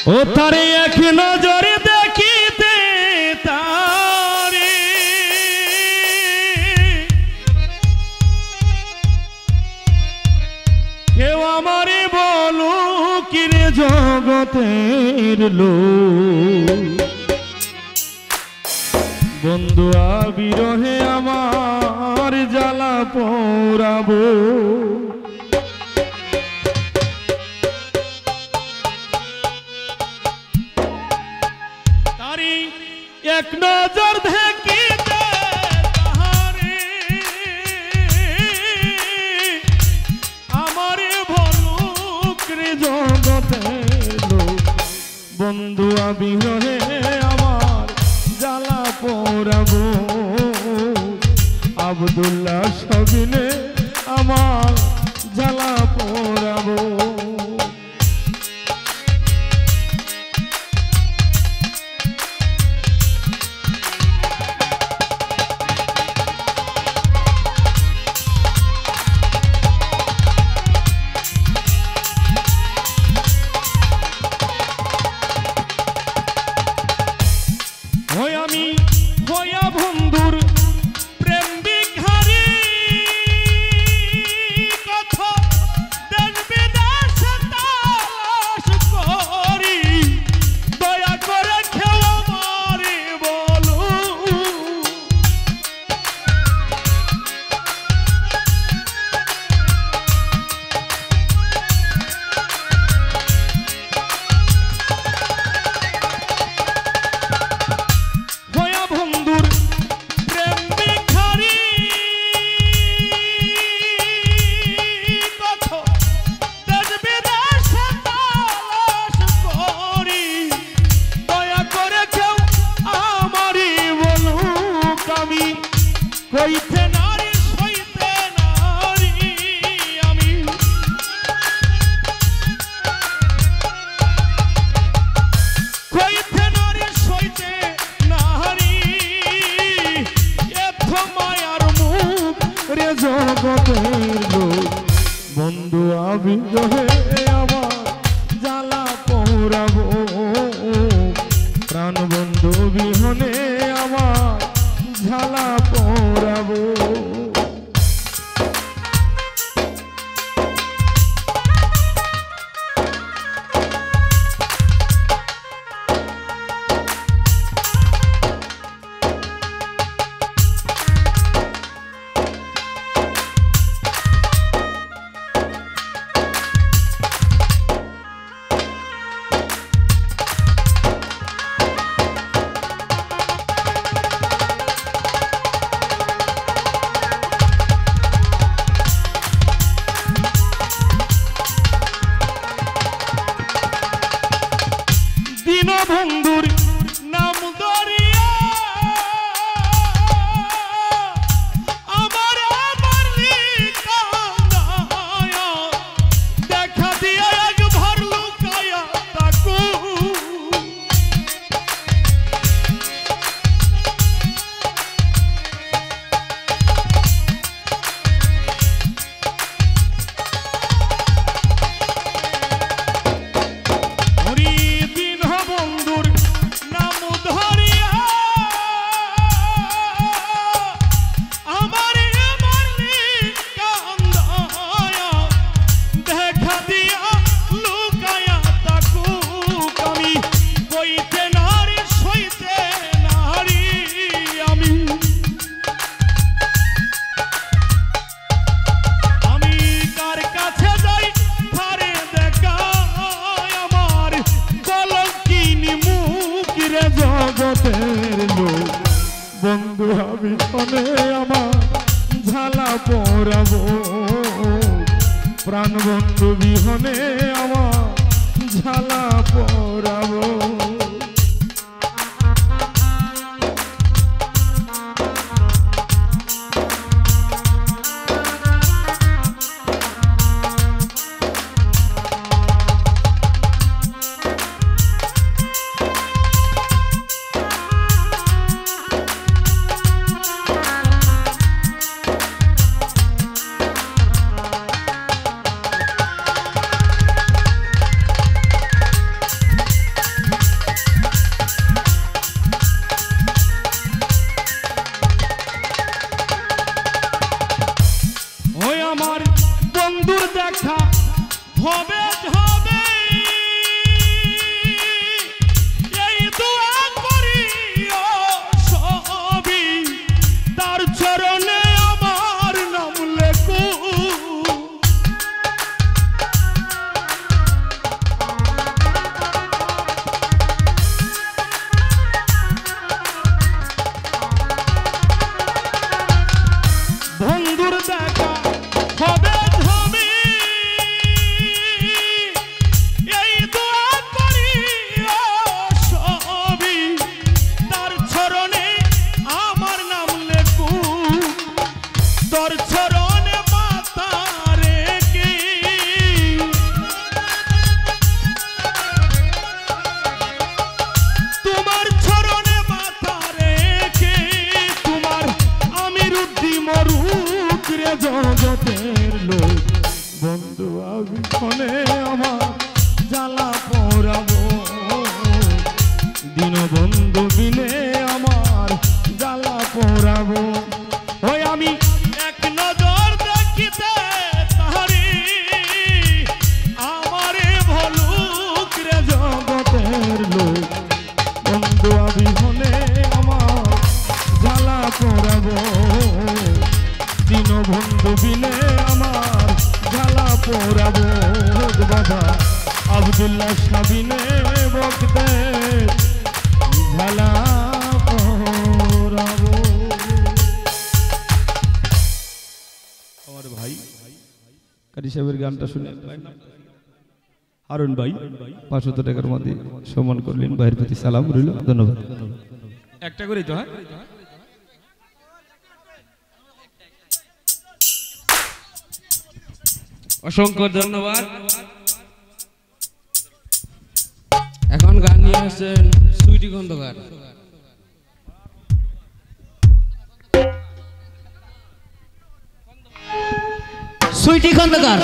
ও তারে এক নজরে দেখিতে তারে কেউ আমারে বলো কিরে জগতের লোক বন্ধু বিরহে আমার জ্বালা পোড়াবো তারি এক নজর দেখিতে তাহারে আমারে ভলুক রে জগতের লোক বন্ধু বিরহে আমার জ্বালা পোড়াবো আব্দুল্লাহ সবিনে আমার জ্বালা পোড়াবো আমি হইয়া বন্ধুর প্রেম বিঘারি কথা দেশ বিদেশ তালাশ করি দয়া করে কেউ আমারে বলো কইতে নারী সইতে নারী আমি কইতে নারী সইতে নারী এত মায়ার মুখ রে জগতের লোক বন্ধু বিরহে আমার জ্বালা পোড়াবো প্রাণ বন্ধু বিহনে আমার ঝালা পোড়াবো বন্ধুর নাম দরিয়া আমার কান্দায়া দেখা দিয়া এক ভর লুকায়া তাকু জগতের লোক বন্ধু বিহনে আমার ঝালা পোড়াবো প্রাণ বন্ধু বিহনে আমার ঝালা পোড়াবো জগতের লোক বন্ধু আমি ক্ষণে আমার জ্বালা পোড়াবো দীনবন্ধু বিনে আমার জ্বালা পোড়াবো ওই আমি এক নজর দেখিতে তাহারি আমারে ভলুক রে জগতের লোক বন্ধু অবিহনে আমার জ্বালা পোড়াবো দীনবন্ধু বিনে আমার জ্বালা পোড়াবো বাবা আব্দুল্লাহ সাবিনে বকতে জ্বালা পোড়াবো আমার ভাই কারি সাহেবের গানটা শুনে হারুন ভাই 500 টাকার মধ্যে সম্মান করলেন ভাইয়ের প্রতি সালাম রইল ধন্যবাদ একটা করেই তো হ্যাঁ অসংখ্য ধন্যবাদ এখন গান নিয়ে আসছেন সুইটি খন্দকার সুইটি খন্দকার